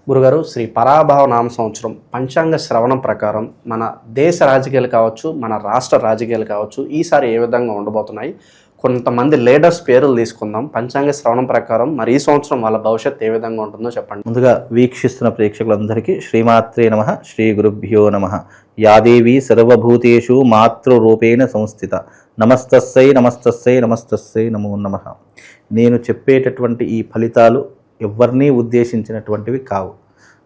గురుగారు, శ్రీ పరాభవ నామ సంవత్సరం పంచాంగ శ్రవణం ప్రకారం మన దేశ రాజకీయాలు కావచ్చు, మన రాష్ట్ర రాజకీయాలు కావచ్చు, ఈసారి ఏ విధంగా ఉండబోతున్నాయి? కొంతమంది లీడర్స్ పేర్లు తీసుకుందాం. పంచాంగ శ్రవణం ప్రకారం మరి ఈ సంవత్సరం వాళ్ళ భవిష్యత్తు ఏ విధంగా ఉంటుందో చెప్పండి. ముందుగా వీక్షిస్తున్న ప్రేక్షకులందరికీ శ్రీమాత్రే నమః, శ్రీ గురుభ్యో నమః. యాదేవి సర్వభూతేషు మాతృరూపేణ సంస్థిత. నమస్తస్సై నమస్తస్సై నమస్తస్సై నమో నమః. నేను చెప్పేటటువంటి ఈ ఫలితాలు ఎవరినీ ఉద్దేశించినటువంటివి కావు,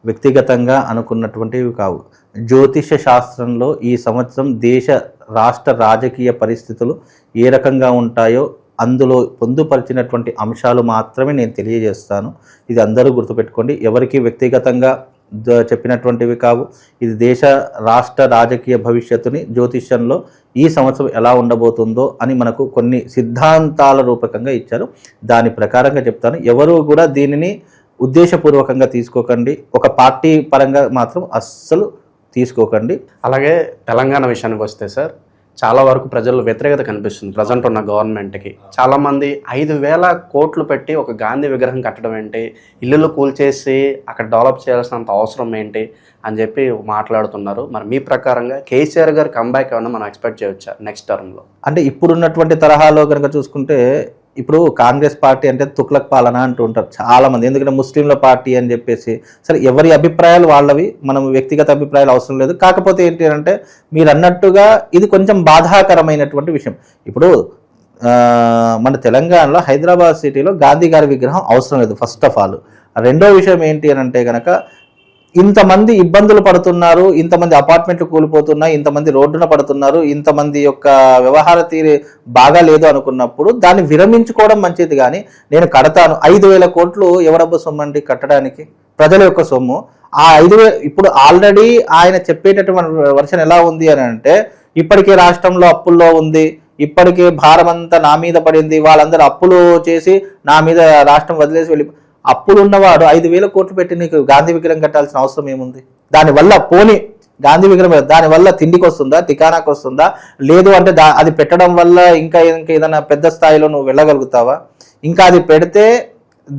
వ్యక్తిగతంగా అనుకున్నటువంటివి కావు. జ్యోతిష శాస్త్రంలో ఈ సంవత్సరం దేశ రాష్ట్ర రాజకీయ పరిస్థితులు ఏ రకంగా ఉంటాయో అందులో పొందుపరిచినటువంటి అంశాలు మాత్రమే నేను తెలియజేస్తాను. ఇది అందరూ గుర్తుపెట్టుకోండి. ఎవరికి వ్యక్తిగతంగా చెప్పినటువంటివి కావు. ఇది దేశ రాష్ట్ర రాజకీయ భవిష్యత్తుని జ్యోతిష్యంలో ఈ సంవత్సరం ఎలా ఉండబోతుందో అని మనకు కొన్ని సిద్ధాంతాల రూపకంగా ఇచ్చారు. దాని ప్రకారంగా చెప్తాను. ఎవరు కూడా దీనిని ఉద్దేశపూర్వకంగా తీసుకోకండి. ఒక పార్టీ పరంగా మాత్రం అస్సలు తీసుకోకండి. అలాగే తెలంగాణ విషయానికి వస్తే సార్, చాలా వరకు ప్రజల్లో వ్యతిరేకత కనిపిస్తుంది ప్రజెంట్ ఉన్న గవర్నమెంట్కి. చాలామంది 5,000 కోట్లు పెట్టి ఒక గాంధీ విగ్రహం కట్టడం ఏంటి, ఇల్లులు కూల్చేసి అక్కడ డెవలప్ చేయాల్సినంత అవసరం ఏంటి అని చెప్పి మాట్లాడుతున్నారు. మరి మీ ప్రకారంగా కేసీఆర్ గారు కంబ్యాక్ ఏమన్నా మనం ఎక్స్పెక్ట్ చేయవచ్చా నెక్స్ట్ టర్మ్లో? అంటే ఇప్పుడున్నటువంటి తరహాలో కనుక చూసుకుంటే, ఇప్పుడు కాంగ్రెస్ పార్టీ అంటే తుక్లక్ పాలన అంటూ ఉంటారు చాలామంది. ఎందుకంటే ముస్లింల పార్టీ అని చెప్పేసి. సరే, ఎవరి అభిప్రాయాలు వాళ్ళవి, మనం వ్యక్తిగత అభిప్రాయాలు అవసరం లేదు. కాకపోతే ఏంటి అంటే, మీరు అన్నట్టుగా ఇది కొంచెం బాధాకరమైనటువంటి విషయం. ఇప్పుడు మన తెలంగాణలో హైదరాబాద్ సిటీలో గాంధీ గారి విగ్రహం అవసరం లేదు, ఫస్ట్ ఆఫ్ ఆల్. రెండో విషయం ఏంటి అని అంటే కనుక, ఇంతమంది ఇబ్బందులు పడుతున్నారు, ఇంతమంది అపార్ట్మెంట్లు కూలిపోతున్నాయి, ఇంతమంది రోడ్డున పడుతున్నారు, ఇంతమంది యొక్క వ్యవహార తీరు బాగా లేదు అనుకున్నప్పుడు దాన్ని విరమించుకోవడం మంచిది. కానీ నేను కడతాను 5,000 కోట్లు ఎవడబ్బ సొమ్ము అండి కట్టడానికి? ప్రజల యొక్క సొమ్ము. ఆ 5,000 ఇప్పుడు ఆల్రెడీ ఆయన చెప్పేటటువంటి వర్షన్ ఎలా ఉంది అని అంటే, ఇప్పటికే రాష్ట్రంలో అప్పుల్లో ఉంది, ఇప్పటికే భారం అంతా నా మీద పడింది, వాళ్ళందరూ అప్పులు చేసి నా మీద రాష్ట్రం వదిలేసి వెళ్ళి, అప్పులు ఉన్నవాడు 5,000 కోట్లు పెట్టి నీకు గాంధీ విగ్రహం కట్టాల్సిన అవసరం ఏముంది? దానివల్ల పోనీ గాంధీ విగ్రహం దానివల్ల తిండికి వస్తుందా, టికానాకు వస్తుందా? లేదు అంటే అది పెట్టడం వల్ల ఇంకా ఏదైనా పెద్ద స్థాయిలో నువ్వు వెళ్ళగలుగుతావా? ఇంకా అది పెడితే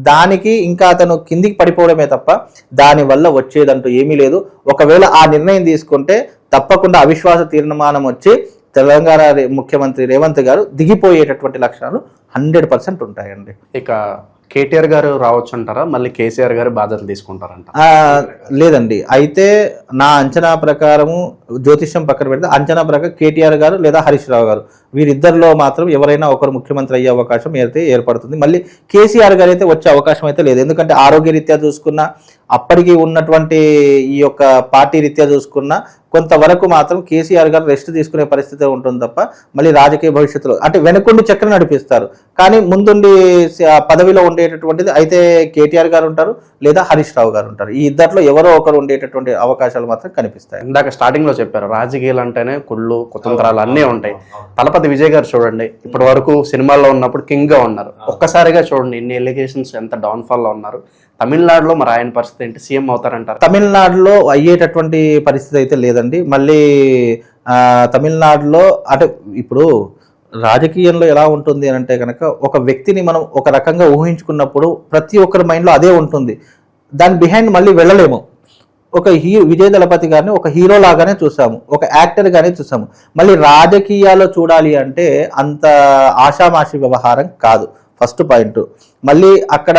దానికి ఇంకా అతను కిందికి పడిపోవడమే తప్ప దానివల్ల వచ్చేదంటూ ఏమీ లేదు. ఒకవేళ ఆ నిర్ణయం తీసుకుంటే తప్పకుండా అవిశ్వాస తీర్మానం వచ్చి తెలంగాణ ముఖ్యమంత్రి రేవంత్ గారు దిగిపోయేటటువంటి లక్షణాలు 100% ఉంటాయండి. ఇక కేటీఆర్ గారు రావచ్చు అంటారా, మళ్ళీ కేసీఆర్ గారు బాధ్యతలు తీసుకుంటారంట? లేదండి. అయితే నా అంచనా ప్రకారము, జ్యోతిష్యం పక్కన పెడితే అంచనా ప్రకారం కేటీఆర్ గారు లేదా హరీష్ రావు గారు, వీరిద్దరిలో మాత్రం ఎవరైనా ఒకరు ముఖ్యమంత్రి అయ్యే అవకాశం అయితే ఏర్పడుతుంది. మళ్ళీ కేసీఆర్ గారు అయితే వచ్చే అవకాశం అయితే లేదు. ఎందుకంటే ఆరోగ్య రీత్యా చూసుకున్నా, అప్పటికి ఉన్నటువంటి ఈ యొక్క పార్టీ రీత్యా చూసుకున్నా కొంతవరకు మాత్రం కేసీఆర్ గారు రెస్ట్ తీసుకునే పరిస్థితి ఉంటుంది తప్ప మళ్ళీ రాజకీయ భవిష్యత్తులో అంటే వెనుకుండి చక్రం నడిపిస్తారు. కానీ ముందుండి పదవిలో ఉండేటటువంటిది అయితే కేటీఆర్ గారు ఉంటారు లేదా హరీష్ రావు గారు ఉంటారు. ఈ ఇద్దరిలో ఎవరో ఒకరు ఉండేటటువంటి అవకాశాలు మాత్రం కనిపిస్తాయి. ఇందాక స్టార్టింగ్ లో చెప్పారు, రాజకీయాలు అంటేనే కుళ్ళు కుతంత్రాలు అన్నీ ఉంటాయి. తలపతి విజయ్ గారు చూడండి, ఇప్పటి వరకు సినిమాల్లో ఉన్నప్పుడు కింగ్ గా ఉన్నారు, ఒక్కసారిగా చూడండి ఇన్ని ఎలిగేషన్స్, ఎంత డౌన్ఫాల్ లో ఉన్నారు. తమిళనాడులో మరి ఆయన పరిస్థితి ఏంటి? సీఎం అవుతారంటారు? తమిళనాడులో అయ్యేటటువంటి పరిస్థితి అయితే లేదండి. మళ్ళీ తమిళనాడులో అంటే ఇప్పుడు రాజకీయంలో ఎలా ఉంటుంది అని అంటే కనుక, ఒక వ్యక్తిని మనం ఒక రకంగా ఊహించుకున్నప్పుడు ప్రతి ఒక్కరి మైండ్లో అదే ఉంటుంది. దాని బిహైండ్ మళ్ళీ వెళ్ళలేము. ఒక విజయ్ దళపతి గారిని ఒక హీరో లాగానే చూసాము, ఒక యాక్టర్ గానే చూసాము. మళ్ళీ రాజకీయాల్లో చూడాలి అంటే అంత ఆషామాషి వ్యవహారం కాదు, ఫస్ట్ పాయింట్. మళ్ళీ అక్కడ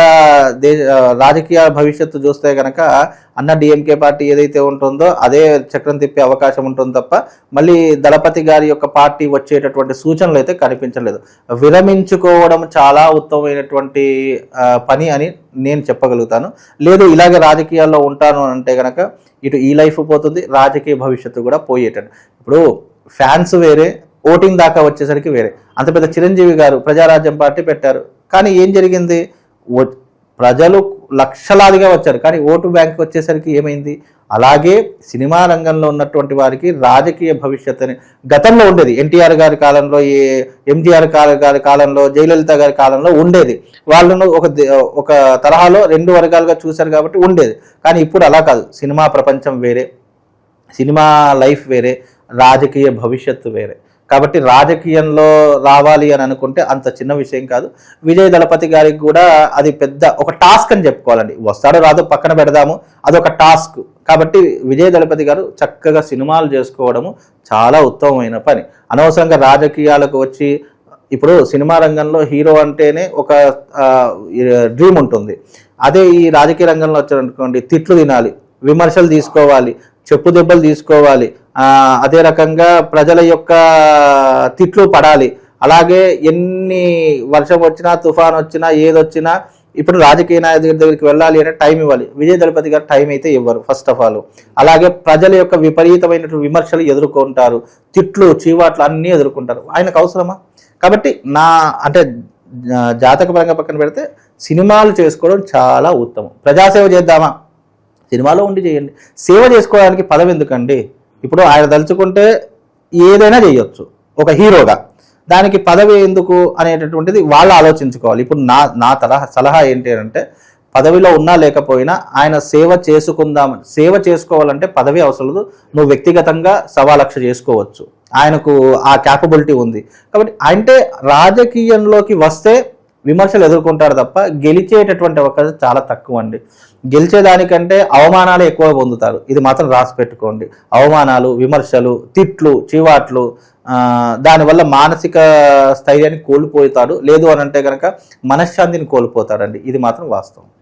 రాజకీయ భవిష్యత్తు చూస్తే కనుక అన్న డిఎంకే పార్టీ ఏదైతే ఉంటుందో అదే చక్రం తిప్పే అవకాశం ఉంటుంది తప్ప మళ్ళీ దళపతి గారి యొక్క పార్టీ వచ్చేటటువంటి సూచనలు అయితే కనిపించలేదు. విరమించుకోవడం చాలా ఉత్తమమైనటువంటి పని అని నేను చెప్పగలుగుతాను. లేదు ఇలాగే రాజకీయాల్లో ఉంటాను అంటే కనుక ఇటు ఈ లైఫ్ పోతుంది, రాజకీయ భవిష్యత్తు కూడా పోయేటట్టు. ఇప్పుడు ఫ్యాన్స్ వేరే, ఓటింగ్ దాకా వచ్చేసరికి వేరే. అంత పెద్ద చిరంజీవి గారు ప్రజారాజ్యం పార్టీ పెట్టారు, కానీ ఏం జరిగింది? ప్రజలు లక్షలాదిగా వచ్చారు, కానీ ఓటు బ్యాంక్ వచ్చేసరికి ఏమైంది? అలాగే సినిమా రంగంలో ఉన్నటువంటి వారికి రాజకీయ భవిష్యత్తు అని గతంలో ఉండేది. ఎన్టీఆర్ గారి కాలంలో, ఎంజీఆర్ గారి కాలంలో, జయలలిత గారి కాలంలో ఉండేది. వాళ్ళను ఒక తరహాలో 2 వర్గాలుగా చూశారు కాబట్టి ఉండేది. కానీ ఇప్పుడు అలా కాదు. సినిమా ప్రపంచం వేరే, సినిమా లైఫ్ వేరే, రాజకీయ భవిష్యత్తు వేరే. కాబట్టి రాజకీయంలో రావాలి అని అనుకుంటే అంత చిన్న విషయం కాదు. విజయ్ దళపతి గారికి కూడా అది పెద్ద ఒక టాస్క్ అని చెప్పుకోవాలండి. వస్తాడో రాదో పక్కన పెడదాము, అదొక టాస్క్. కాబట్టి విజయ్ దళపతి గారు చక్కగా సినిమాలు చేసుకోవడము చాలా ఉత్తమమైన పని. అనవసరంగా రాజకీయాలకు వచ్చి, ఇప్పుడు సినిమా రంగంలో హీరో అంటేనే ఒక డ్రీమ్ ఉంటుంది. అదే ఈ రాజకీయ రంగంలో వచ్చారనుకోండి, తిట్లు తినాలి, విమర్శలు తీసుకోవాలి, చెప్పు దెబ్బలు తీసుకోవాలి, అదే రకంగా ప్రజల యొక్క తిట్లు పడాలి. అలాగే ఎన్ని వర్షం వచ్చినా, తుఫాన్ వచ్చినా, ఏదొచ్చినా ఇప్పుడు రాజకీయ నాయకుడి దగ్గరికి వెళ్ళాలి అంటే టైం ఇవ్వాలి. విజయ్ దళపతి గారు టైం అయితే ఇవ్వరు ఫస్ట్ ఆఫ్ ఆల్. అలాగే ప్రజల యొక్క విపరీతమైనటువంటి విమర్శలు ఎదుర్కొంటారు, తిట్లు చీవాట్లు అన్నీ ఎదుర్కొంటారు. ఆయనకు అవసరమా? కాబట్టి అంటే జాతకపరంగా పక్కన పెడితే సినిమాలు చేసుకోవడం చాలా ఉత్తమం. ప్రజాసేవ చేద్దామా, సినిమాలో ఉండి చేయండి. సేవ చేసుకోవడానికి పదవి ఎందుకండి? ఇప్పుడు ఆయన తలుచుకుంటే ఏదైనా చేయొచ్చు ఒక హీరోగా, దానికి పదవి ఎందుకు అనేటటువంటిది వాళ్ళు ఆలోచించుకోవాలి. ఇప్పుడు నా సలహా ఏంటి అంటే, పదవిలో ఉన్నా లేకపోయినా ఆయన సేవ చేసుకోవాలంటే పదవి అవసరం లేదు. నువ్వు వ్యక్తిగతంగా 1,00,000 చేసుకోవచ్చు. ఆయనకు ఆ క్యాపబిలిటీ ఉంది. కాబట్టి అంటే రాజకీయంలోకి వస్తే విమర్శలు ఎదుర్కొంటారు తప్ప గెలిచేటటువంటి అవకాశం చాలా తక్కువ అండి. గెలిచేదానికంటే అవమానాలు ఎక్కువ పొందుతారు. ఇది మాత్రం రాసి పెట్టుకోండి. అవమానాలు, విమర్శలు, తిట్లు, చివాట్లు, దానివల్ల మానసిక స్థైర్యాన్ని కోల్పోతాడు. లేదు అని అంటే కనుక మనశ్శాంతిని కోల్పోతాడండి. ఇది మాత్రం వాస్తవం.